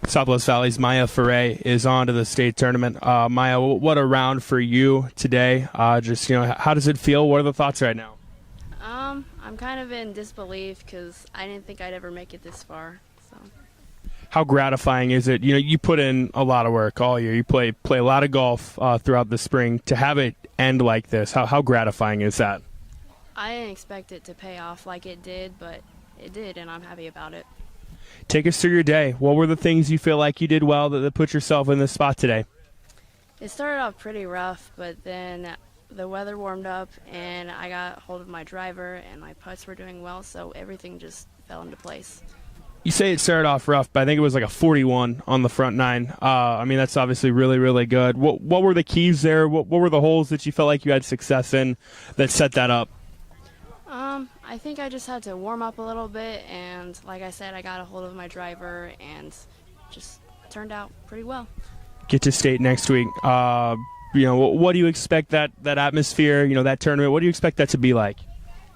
Southwest Valley's Maya Foray is on to the state tournament. Maya, what a round for you today. Just, how does it feel? What are the thoughts right now? I'm kind of in disbelief because I didn't think I'd ever make it this far. So. How gratifying is it? You put in a lot of work all year. You play a lot of golf throughout the spring. To have it end like this, how gratifying is that? I didn't expect it to pay off like it did, but it did, and I'm happy about it. Take us through your day. What were the things you feel like you did well that put yourself in this spot today? It started off pretty rough, but then the weather warmed up, and I got hold of my driver, and my putts were doing well, so everything just fell into place. You say it started off rough, but I think it was like a 41 on the front nine. That's obviously really, really good. What were the keys there? What were the holes that you felt like you had success in that set that up? I think I just had to warm up a little bit, and like I said, I got a hold of my driver, and just turned out pretty well. Get to state next week. What do you expect that atmosphere, that tournament, what do you expect that to be like?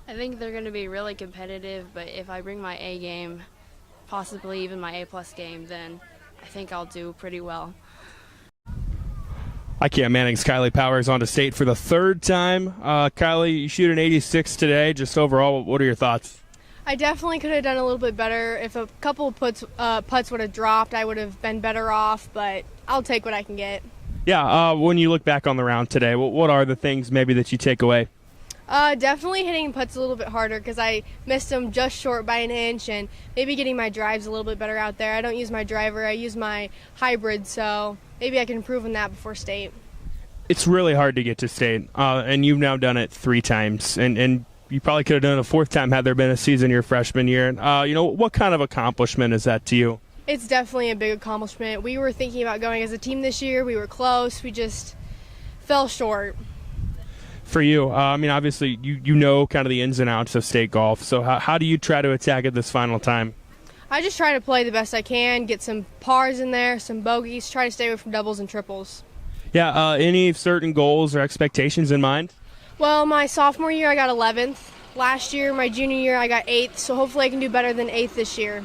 I think they're going to be really competitive, but if I bring my A game, possibly even my A+ game, then I think I'll do pretty well. Manning's Kylie Powers on to state for the third time. Kylie, you shoot an 86 today. Just overall, what are your thoughts? I definitely could have done a little bit better. If a couple of putts would have dropped, I would have been better off, but I'll take what I can get. Yeah, when you look back on the round today, what are the things maybe that you take away? Definitely hitting putts a little bit harder because I missed them just short by an inch, and maybe getting my drives a little bit better out there. I don't use my driver, I use my hybrid, so maybe I can improve on that before state. It's really hard to get to state, and you've now done it 3 times, and you probably could have done it a 4th time had there been a season your freshman year. What kind of accomplishment is that to you? It's definitely a big accomplishment. We were thinking about going as a team this year. We were close. We just fell short. For you, obviously you know kind of the ins and outs of state golf, so how do you try to attack it this final time? I just try to play the best I can, get some pars in there, some bogeys, try to stay away from doubles and triples. Yeah, any certain goals or expectations in mind? Well, my sophomore year I got 11th. Last year, my junior year, I got 8th, so hopefully I can do better than 8th this year.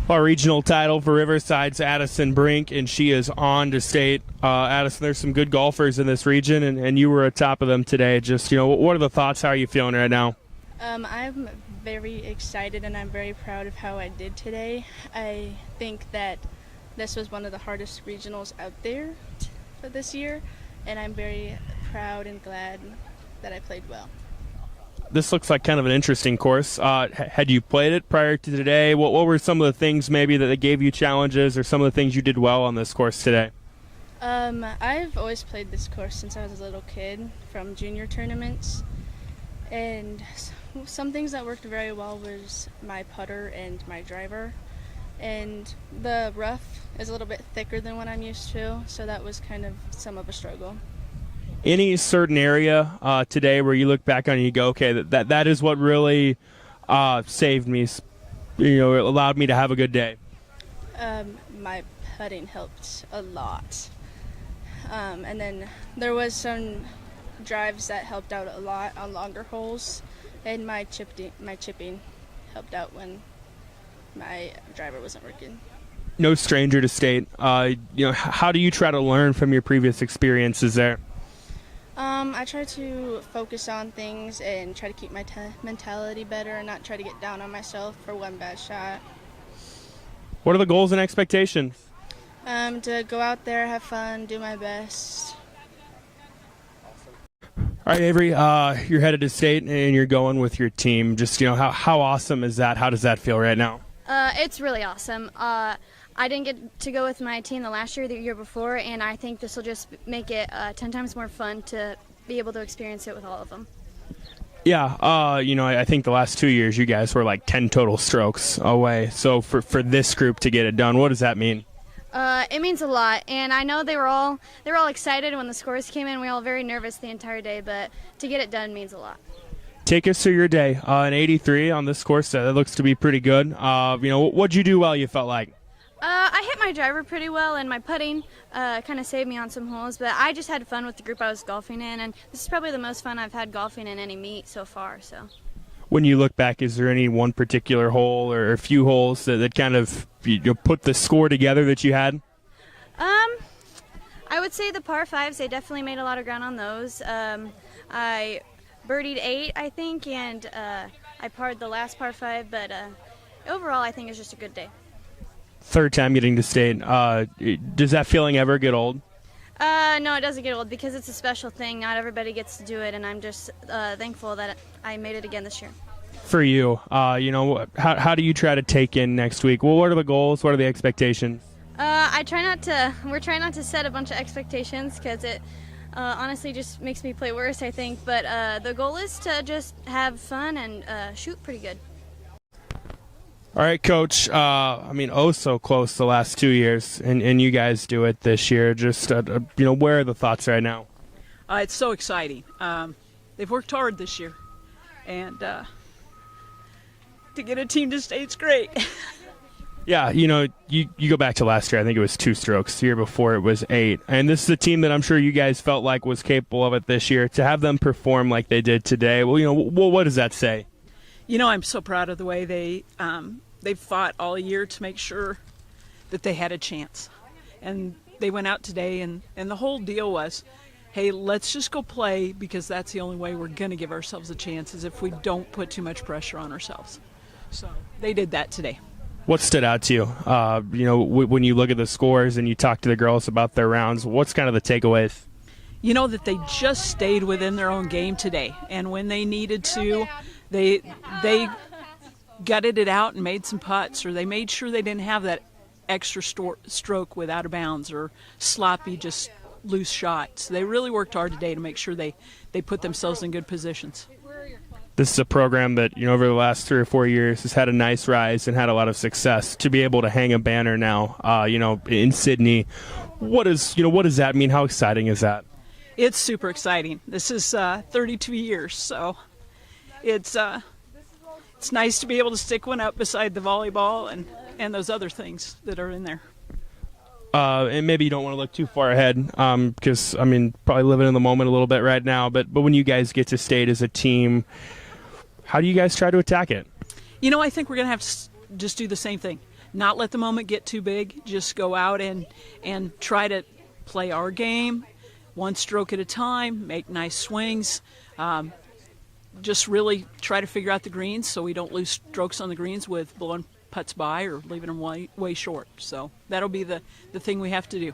Our regional title for Riverside's Addison Brink, and she is on to state. Addison, there's some good golfers in this region, and you were atop of them today. Just, what are the thoughts? How are you feeling right now? I'm very excited, and I'm very proud of how I did today. I think that this was one of the hardest regionals out there for this year, and I'm very proud and glad that I played well. This looks like kind of an interesting course. Had you played it prior to today? What were some of the things maybe that gave you challenges, or some of the things you did well on this course today? I've always played this course since I was a little kid, from junior tournaments, and some things that worked very well was my putter and my driver, and the rough is a little bit thicker than what I'm used to, so that was kind of some of a struggle. Any certain area today where you look back on and you go, okay, that is what really saved me, allowed me to have a good day? My putting helped a lot. And then there was some drives that helped out a lot on longer holes, and my chipping helped out when my driver wasn't working. No stranger to state. How do you try to learn from your previous experiences there? I try to focus on things and try to keep my mentality better and not try to get down on myself for one bad shot. What are the goals and expectations? To go out there, have fun, do my best. All right, Avery, you're headed to state and you're going with your team. Just, how awesome is that? How does that feel right now? It's really awesome. I didn't get to go with my team the year before, and I think this will just make it 10 times more fun to be able to experience it with all of them. Yeah, I think the last 2 years you guys were like 10 total strokes away. So for this group to get it done, what does that mean? It means a lot, and I know they were all excited when the scores came in. We were all very nervous the entire day, but to get it done means a lot. Take us through your day. An 83 on this course, that looks to be pretty good. What'd you do well, you felt like? I hit my driver pretty well, and my putting kind of saved me on some holes, but I just had fun with the group I was golfing in, and this is probably the most fun I've had golfing in any meet so far. So, when you look back, is there any one particular hole or a few holes that kind of you put the score together that you had? I would say the par fives, they definitely made a lot of ground on those. I birdied 8, I think, and I parred the last par 5, but overall I think it's just a good day. Third time getting to state. Does that feeling ever get old? No, it doesn't get old because it's a special thing. Not everybody gets to do it, and I'm just thankful that I made it again this year. For you, how do you try to take in next week? Well, what are the goals? What are the expectations? We're trying not to set a bunch of expectations because it honestly just makes me play worse, I think. But the goal is to just have fun and shoot pretty good. All right, Coach. So close the last 2 years, and you guys do it this year. Just, where are the thoughts right now? It's so exciting. They've worked hard this year, and to get a team to state's great. Yeah, you go back to last year. I think it was 2 strokes. The year before it was 8. And this is a team that I'm sure you guys felt like was capable of it this year. To have them perform like they did today, what does that say? I'm so proud of the way they've fought all year to make sure that they had a chance. And they went out today, and the whole deal was, hey, let's just go play because that's the only way we're going to give ourselves a chance is if we don't put too much pressure on ourselves. So they did that today. What stood out to you? When you look at the scores and you talk to the girls about their rounds, what's kind of the takeaways? That they just stayed within their own game today, and when they needed to, they gutted it out and made some putts, or they made sure they didn't have that extra stroke with out of bounds or sloppy, just loose shots. They really worked hard today to make sure they put themselves in good positions. This is a program that, over the last 3 or 4 years has had a nice rise and had a lot of success. To be able to hang a banner now, in Sydney, what does that mean? How exciting is that? It's super exciting. This is 32 years, so it's nice to be able to stick one up beside the volleyball and those other things that are in there. And maybe you don't want to look too far ahead because, probably living in the moment a little bit right now. But when you guys get to state as a team, how do you guys try to attack it? I think we're going to have to just do the same thing. Not let the moment get too big. Just go out and try to play our game, one stroke at a time, make nice swings. Just really try to figure out the greens so we don't lose strokes on the greens with blowing putts by or leaving them way short. So that'll be the thing we have to do.